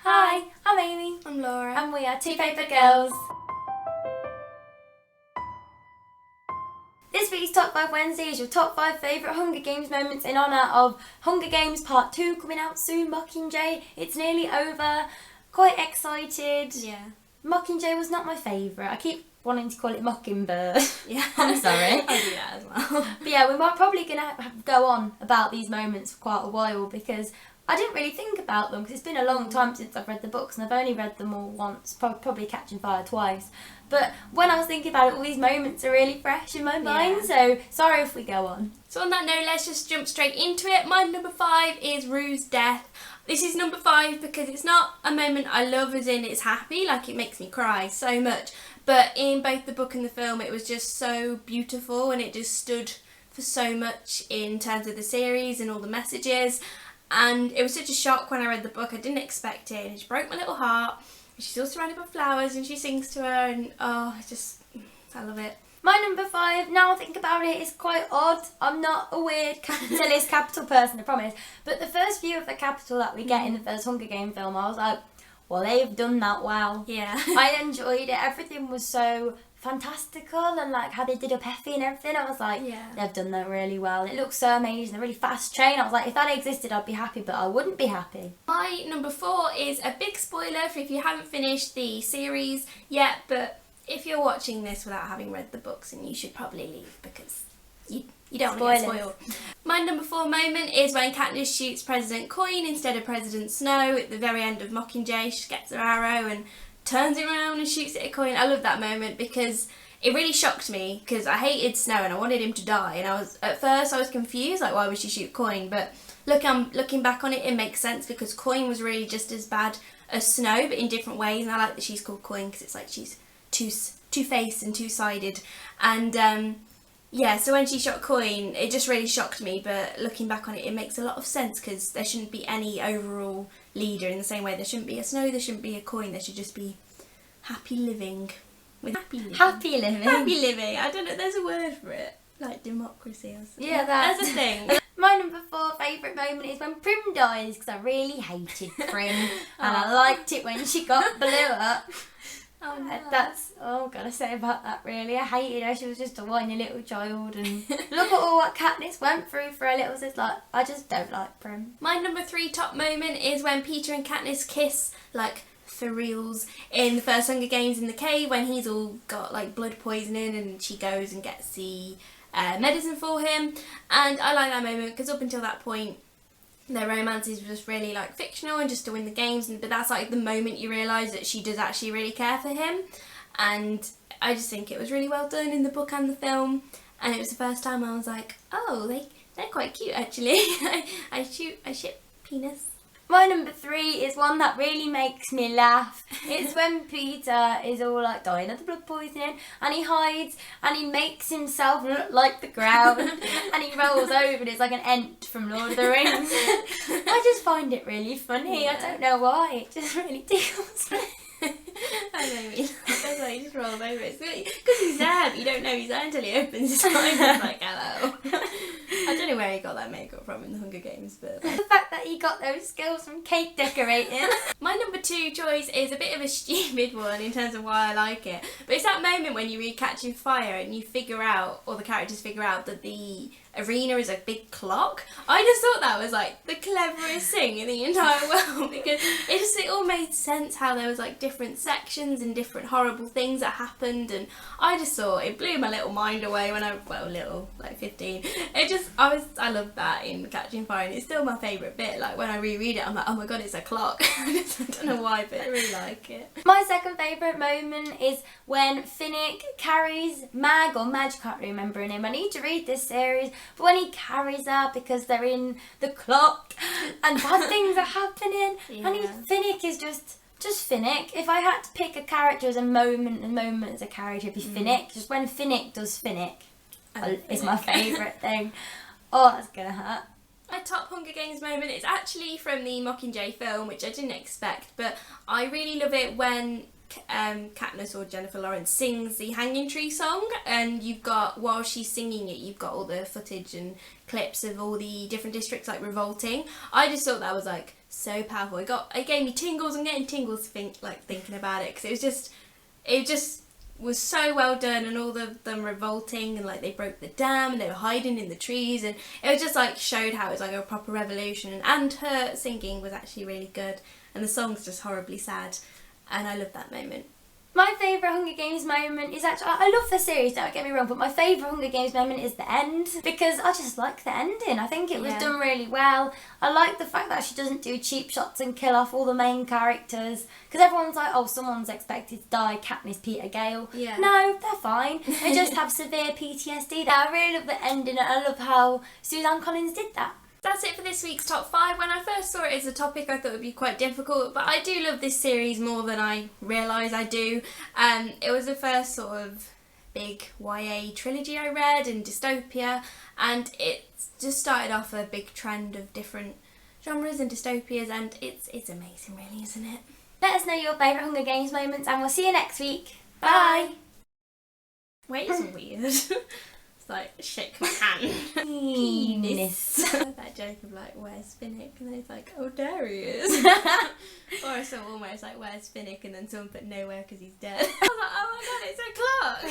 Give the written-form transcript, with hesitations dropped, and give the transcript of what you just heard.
Hi, I'm Amy. I'm Laura. And we are TwoPaperGirls. This week's Top 5 Wednesday is your top 5 favourite Hunger Games moments in honour of Hunger Games Part 2 coming out soon, Mockingjay. It's nearly over. Quite excited. Yeah. Mockingjay was not my favourite. I keep wanting to call it Mockingbird. Yeah. I'm sorry. I do that as well. But yeah, we're probably going to go on about these moments for quite a while because I didn't really think about them because it's been a long time since I've read the books and I've only read them all once, probably Catching Fire twice. But when I was thinking about it, all these moments are really fresh in my mind, so sorry if we go on. So on that note, let's just jump straight into it. My number 5 is Rues Death. This is number 5 because it's not a moment I love as in it's happy, like it makes me cry so much. But in both the book and the film, it was just so beautiful and it just stood for so much in terms of the series and all the messages. And it was such a shock when I read the book. I didn't expect it and it just broke my little heart. She's all surrounded by flowers and she sings to her and I love it. My number 5, now I think about it, is quite odd. I'm not a weird capitalist capital person, I promise. But the first view of the capital that we get in the first Hunger Game film, I was like, well, they've done that well. Yeah. I enjoyed it. Everything was so fantastical and like how they did up Effie and everything. I was like, yeah, they've done that really well. It looks so amazing. A really fast train. I was like, if that existed, I'd be happy, but I wouldn't be happy. My number 4 is a big spoiler for if you haven't finished the series yet, but if you're watching this without having read the books, then you should probably leave because you don't want to get spoiled. My number 4 moment is when Katniss shoots President Coin instead of President Snow at the very end of Mockingjay. She gets her arrow and turns it around and shoots it at Coin. I love that moment because it really shocked me because I hated Snow and I wanted him to die, and at first I was confused, like why would she shoot Coin? But looking back on it, it makes sense because Coin was really just as bad as Snow, but in different ways. And I like that she's called Coin because it's like she's two-faced and two-sided. And yeah, so when she shot Coin, it just really shocked me. But looking back on it, it makes a lot of sense because there shouldn't be any overall leader in the same way there shouldn't be a Snow, there shouldn't be a Coin, there should just be happy living. Happy living. Happy living. I don't know, there's a word for it. Like democracy or something. Yeah, that's a thing. My number 4 favourite moment is when Prim dies because I really hated Prim and I liked it when she got blew up. Oh, no. That's all I've got to say about that really. I hated her. She was just a whiny little child and look at all what Katniss went through for her little sister. Like, I just don't like Prim. My number 3 top moment is when Peter and Katniss kiss, like, for reals, in the first Hunger Games in the cave when he's all got like blood poisoning and she goes and gets the medicine for him. And I like that moment because up until that point their romances were just really like fictional and just to win the games, but that's like the moment you realise that she does actually really care for him. And I just think it was really well done in the book and the film, and it was the first time I was like, oh, they're quite cute actually. I ship penis. My number 3 is one that really makes me laugh. It's when Peter is all like dying of the blood poisoning and he hides and he makes himself look like the ground and he rolls over and it's like an Ent from Lord of the Rings. I just find it really funny. Yeah. I don't know why. It just really tickles me. I know what you mean. That's why he just rolls over. It's because he's there, but you don't know he's there until he opens his eyes and like, hello. I don't know where he got that makeup from in the Hunger Games, but the fact that he got those skills from cake decorating. My number 2 choice is a bit of a stupid one in terms of why I like it, but it's that moment when you read Catching Fire and you figure out, or the characters figure out, that the arena is a big clock. I just thought that was like the cleverest thing in the entire world because it all made sense how there was like different sections and different horrible things that happened, and I just thought it blew my little mind away when like 15. I loved that in Catching Fire, and it's still my favourite bit. Like when I reread it I'm like, oh my god, it's a clock. I don't know why, but I really like it. My second favourite moment is when Finnick carries Mag, or Madge, can't remember her name. I need to read this series. But when he carries her because they're in the clock and bad things are happening, and Finnick is just Finnick. If I had to pick a character as a moment as a character, it'd be Finnick. Just when Finnick does Finnick, it's my favourite thing. Oh, that's gonna hurt. My top Hunger Games moment is actually from the Mockingjay film, which I didn't expect, but I really love it when Katniss, or Jennifer Lawrence, sings the Hanging Tree song, and while she's singing it, you've got all the footage and clips of all the different districts like revolting. I just thought that was like so powerful. It gave me tingles. I'm getting tingles thinking about it, because it just was so well done, and all of them revolting, and like they broke the dam and they were hiding in the trees, and it was just like showed how it was like a proper revolution. And her singing was actually really good, and the song's just horribly sad, and I love that moment. My favourite Hunger Games moment is actually, I love the series, don't get me wrong, but my favourite Hunger Games moment is the end, because I just like the ending. I think it was done really well. I like the fact that she doesn't do cheap shots and kill off all the main characters, because everyone's like, oh, someone's expected to die, Katniss, Peter, Gale. Yeah. No, they're fine. They just have severe PTSD. I really love the ending, and I love how Suzanne Collins did that. That's it for this week's top 5. When I first saw it as a topic, I thought it would be quite difficult, but I do love this series more than I realise I do. It was the first sort of big YA trilogy I read in dystopia, and it just started off a big trend of different genres and dystopias, and it's amazing, really, isn't it? Let us know your favourite Hunger Games moments, and we'll see you next week. Bye! Wait, it's weird. It's like, shake my hand. Penis. That joke of like, where's Finnick? And then it's like, oh, there he is. Or some almost like, where's Finnick? And then someone put nowhere because he's dead. I was like, oh my god, it's a clock.